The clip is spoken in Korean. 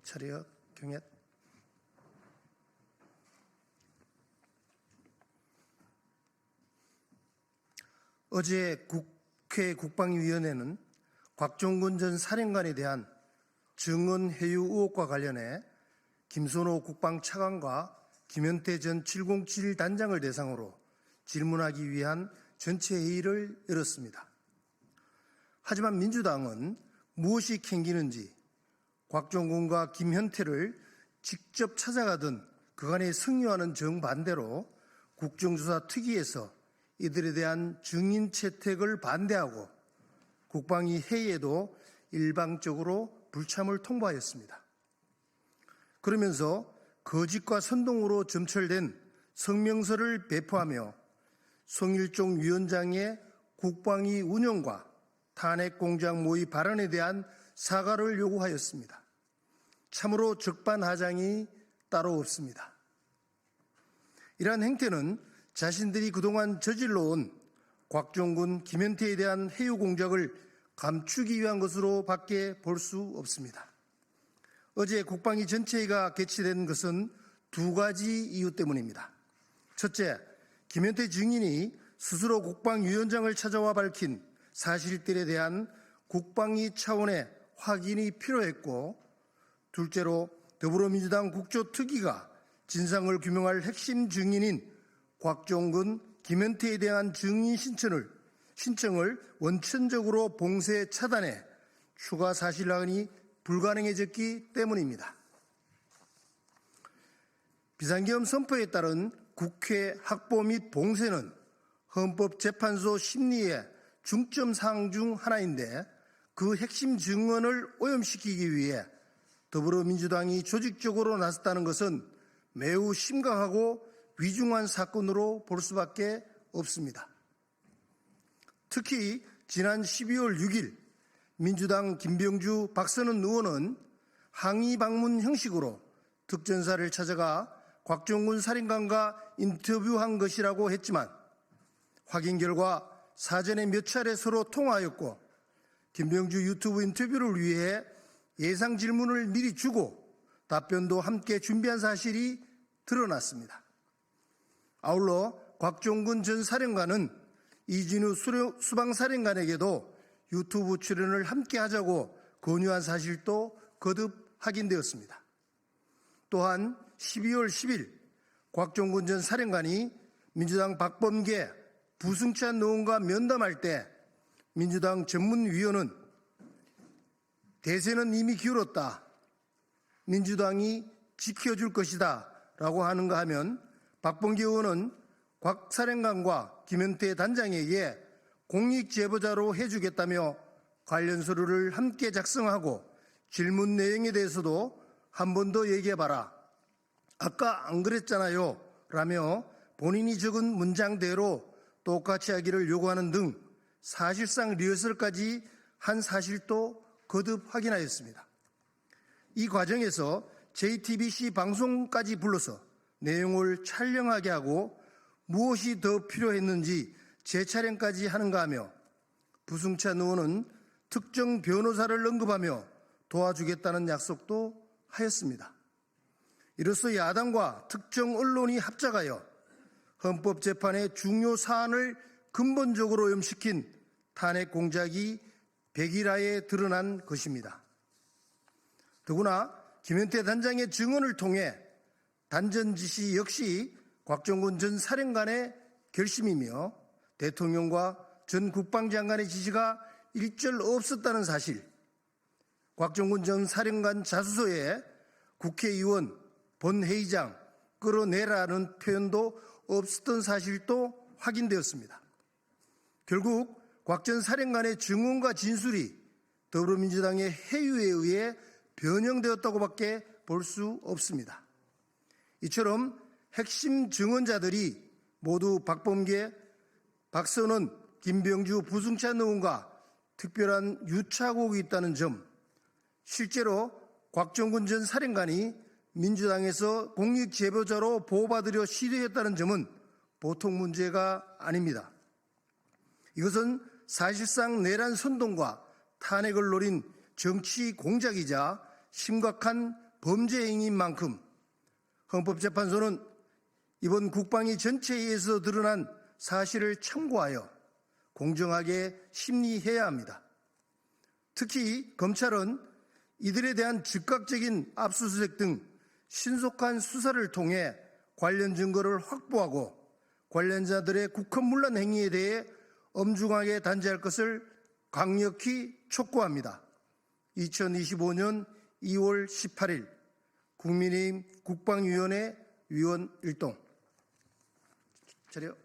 차려 경얏. 어제 국회 국방위원회는 곽종근 전 사령관에 대한 증언 회유 의혹과 관련해 김선호 국방차관과 김현태 전 707 단장을 대상으로 질문하기 위한 전체 회의를 열었습니다. 하지만 민주당은 무엇이 캥기는지 곽종근과 김현태를 직접 찾아가든 그간의 승려와는 정반대로 국정조사 특위에서 이들에 대한 증인 채택을 반대하고 국방위 회의에도 일방적으로 불참을 통보하였습니다. 그러면서 거짓과 선동으로 점철된 성명서를 배포하며 송일종 위원장의 국방위 운영과 탄핵공작 모의 발언에 대한 사과를 요구하였습니다. 참으로 적반하장이 따로 없습니다. 이러한 행태는 자신들이 그동안 저질러온 곽종근, 김현태에 대한 해유 공작을 감추기 위한 것으로 밖에 볼 수 없습니다. 어제 국방위 전체회의가 개최된 것은 두 가지 이유 때문입니다. 첫째, 김현태 증인이 스스로 국방위원장을 찾아와 밝힌 사실들에 대한 국방위 차원의 확인이 필요했고, 둘째로 더불어민주당 국조특위가 진상을 규명할 핵심 증인인 곽종근, 김현태에 대한 증인 신청을 원천적으로 봉쇄 차단해 추가 사실 확인이 불가능해졌기 때문입니다. 비상계엄 선포에 따른 국회 확보 및 봉쇄는 헌법재판소 심리의 중점 사항 중 하나인데 그 핵심 증언을 오염시키기 위해 더불어민주당이 조직적으로 나섰다는 것은 매우 심각하고 위중한 사건으로 볼 수밖에 없습니다. 특히 지난 12월 6일 민주당 김병주, 박선은 의원은 항의 방문 형식으로 특전사를 찾아가 곽종근 살인관과 인터뷰한 것이라고 했지만 확인 결과 사전에 몇 차례 서로 통화하였고 김병주 유튜브 인터뷰를 위해 예상 질문을 미리 주고 답변도 함께 준비한 사실이 드러났습니다. 아울러 곽종근 전 사령관은 이진우 수방사령관에게도 유튜브 출연을 함께 하자고 권유한 사실도 거듭 확인되었습니다. 또한 12월 10일 곽종근 전 사령관이 민주당 박범계, 부승찬 의원과 면담할 때 민주당 전문위원은 대세는 이미 기울었다, 민주당이 지켜줄 것이다 라고 하는가 하면 박범계 의원은 곽 사령관과 김현태 단장에게 공익제보자로 해주겠다며 관련 서류를 함께 작성하고 질문 내용에 대해서도 한 번 더 얘기해봐라, 아까 안 그랬잖아요 라며 본인이 적은 문장대로 똑같이 하기를 요구하는 등 사실상 리허설까지 한 사실도 거듭 확인하였습니다. 이 과정에서 JTBC 방송까지 불러서 내용을 촬영하게 하고 무엇이 더 필요했는지 재촬영까지 하는가 하며 부승찬 의원은 특정 변호사를 언급하며 도와주겠다는 약속도 하였습니다. 이로써 야당과 특정 언론이 합작하여 헌법재판의 중요 사안을 근본적으로 오염시킨 탄핵 공작이 백일하에 드러난 것입니다. 더구나 김현태 단장의 증언을 통해 단전 지시 역시 곽종근 전 사령관의 결심이며 대통령과 전 국방장관의 지시가 일절 없었다는 사실, 곽종근 전 사령관 자수서에 국회의원, 본회의장 끌어내라는 표현도 없었던 사실도 확인되었습니다. 결국 곽 전 사령관의 증언과 진술이 더불어민주당의 해유에 의해 변형되었다고밖에 볼 수 없습니다. 이처럼 핵심 증언자들이 모두 박범계, 박선원, 김병주, 부승찬 의원과 특별한 유착옥이 있다는 점, 실제로 곽종근 전 사령관이 민주당에서 공익제보자로 보호받으려 시도했다는 점은 보통 문제가 아닙니다. 이것은 사실상 내란 선동과 탄핵을 노린 정치 공작이자 심각한 범죄 행위인 만큼 헌법재판소는 이번 국방위 전체회의에서 드러난 사실을 참고하여 공정하게 심리해야 합니다. 특히 검찰은 이들에 대한 즉각적인 압수수색 등 신속한 수사를 통해 관련 증거를 확보하고 관련자들의 국헌문란 행위에 대해 엄중하게 단죄할 것을 강력히 촉구합니다. 2025년 2월 18일 국민의힘 국방위원회 위원 일동. 차려.